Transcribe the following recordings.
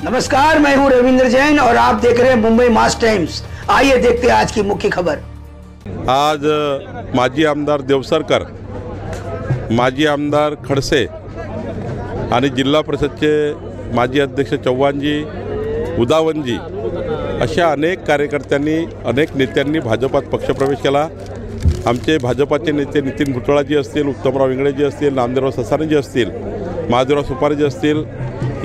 नमस्कार, मैं हूं रविंद्र जैन और आप देख रहे हैं मुंबई मास टाइम्स। आइए देखते हैं आज की मुख्य खबर। आज माजी आमदार देवसरकर, माजी आमदार खडसे आणि जिल्हा परिषदचे माजी अध्यक्ष चव्हाणजी, उदावनजी अशा अनेक कार्यकर्त्यांनी, अनेक नेत्यांनी भाजपात पक्षप्रवेश केला। आमचे भाजपाचे नेते नितीन भुतळाजी असतील, उत्तमराव इंगळेजी असतील, नामदेवराव ससानेजी असतील, महादेवराव सुपारीजी असतील,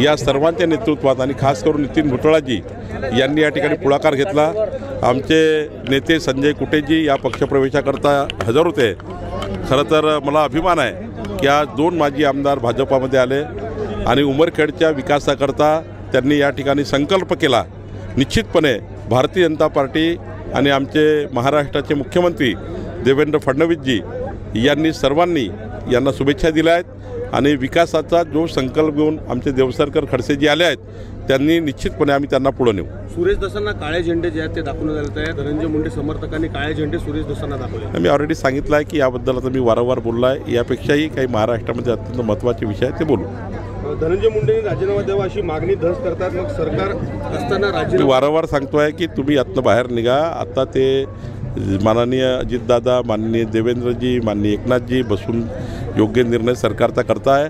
या सर्वांच्या नेतृत्वात आणि खास करून नितीन भुतळाजी यांनी या ठिकाणी पुढाकार घेतला। आमचे नेते संजय कुटेजी या पक्षप्रवेशाकरता हजर होते। खरं तर मला अभिमान आहे की आज 2 माजी आमदार भाजपामध्ये आले आणि उमरखेडच्या विकासाकरता त्यांनी या ठिकाणी संकल्प केला। निश्चितपणे भारतीय जनता पार्टी आणि आमचे महाराष्ट्राचे मुख्यमंत्री देवेंद्र फडणवीसजी यांनी सर्वांनी यांना शुभेच्छा दिल्या आहेत आणि विकासाचा जो संकल्प घेऊन आमचे देवसरकर खडसेजी आले आहेत, त्यांनी निश्चितपणे आम्ही त्यांना पुढे नेऊ। सुरेश दसांना काळे झेंडे जे आहेत ते दाखवण्यात आले आहेत। धनंजय मुंडे समर्थकांनी काळे झेंडे सुरेश दसांना दाखवले। मी ऑलरेडी सांगितलं आहे की याबद्दल आता मी वारंवार बोललो आहे। यापेक्षाही काही महाराष्ट्रामध्ये अत्यंत महत्त्वाचे विषय आहेत ते बोलू। धनंजय मुंडेंनी राजीनामा द्यावा अशी मागणी धस करतात, मग सरकार असताना मी राजीनामा वारंवार सांगतो आहे की तुम्ही यातनं बाहेर निघा। आता ते माननीय अजितदादा, माननीय देवेंद्रजी, माननीय एकनाथजी बसून योग्य निर्णय सरकारचा करताय।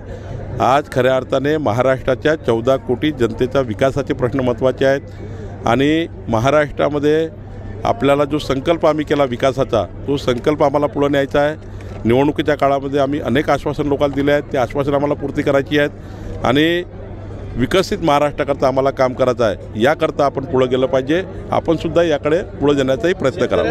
आज खऱ्या अर्थाने महाराष्ट्राच्या 14 कोटी जनतेचा विकासाचे प्रश्न महत्त्वाचे आहेत आणि महाराष्ट्रामध्ये आपल्याला जो संकल्प आम्ही केला विकासाचा, तो संकल्प आम्हाला पुढे न्यायचा आहे। निवडणुकीच्या काळामध्ये आम्ही अनेक आश्वासन लोकांना दिले आहेत, ते आश्वासन आम्हाला पूर्ती करायची आहेत आणि विकसित महाराष्ट्राकरता आम्हाला काम करायचं आहे। याकरता आपण पुढे गेलं पाहिजे। आपण सुद्धा याकडे पुढे जाण्याचाही प्रयत्न करावा।